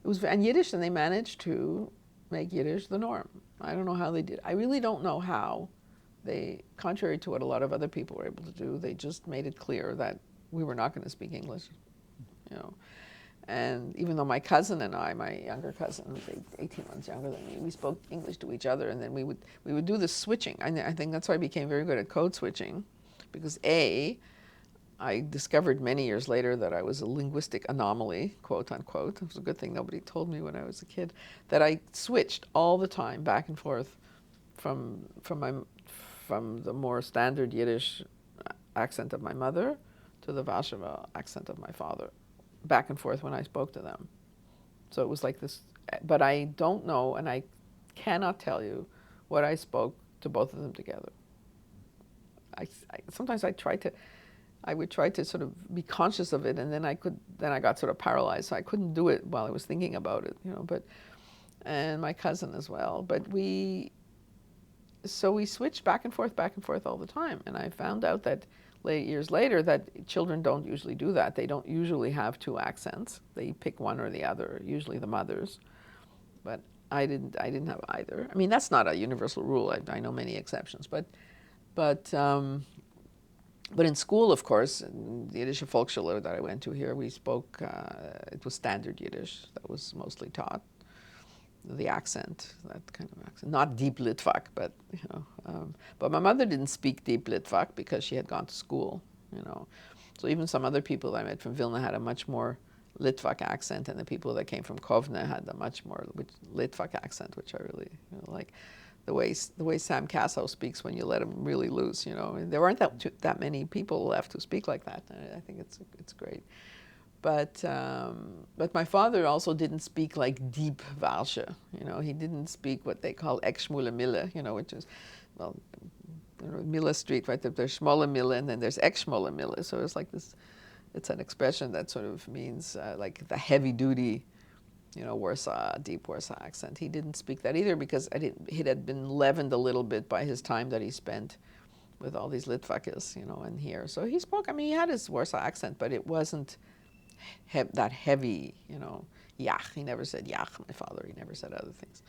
it was, and Yiddish, and they managed to make Yiddish the norm. I don't know how they did. I really don't know how they, contrary to what a lot of other people were able to do, they just made it clear that we were not going to speak English, you know. And even though my cousin and I, my younger cousin, 18 months younger than me, we spoke English to each other, and then we would do the switching. I think that's why I became very good at code switching, because I discovered many years later that I was a linguistic anomaly, quote unquote. It was a good thing nobody told me when I was a kid, that I switched all the time back and forth from the more standard Yiddish accent of my mother to the Varshe accent of my father, back and forth when I spoke to them. So it was like this, but I don't know, and I cannot tell you what I spoke to both of them together. Sometimes I would try to sort of be conscious of it, and then I got sort of paralyzed, so I couldn't do it while I was thinking about it, you know. And my cousin as well. But we switched back and forth all the time. And I found out that years later that children don't usually do that. They don't usually have two accents. They pick one or the other, usually the mothers. But I didn't have either. I mean, that's not a universal rule. I know many exceptions, but in school, of course, in the Yiddish Volksschule that I went to here, we spoke, it was standard Yiddish that was mostly taught. The accent, that kind of accent. Not deep Litvak, but, you know. But my mother didn't speak deep Litvak because she had gone to school, you know. So even some other people I met from Vilna had a much more Litvak accent, and the people that came from Kovna had a much more Litvak accent, which I really, you know, like. The way Sam Casso speaks when you let him really loose, you know. And there aren't that many people left who speak like that. I think it's great. But my father also didn't speak like deep Varshe, you know. He didn't speak what they call Ekshmule Mille, you know, which is, well, you know, Mille Street, right? There's Schmolle Mille, and then there's Ekshmole Mille. So it's like this. It's an expression that sort of means like the heavy duty, you know, Warsaw, deep Warsaw accent. He didn't speak that either because it had been leavened a little bit by his time that he spent with all these Litvakis, you know, in here. So he spoke, I mean, he had his Warsaw accent, but it wasn't that heavy, you know. Yach, he never said Yach, my father. He never said other things.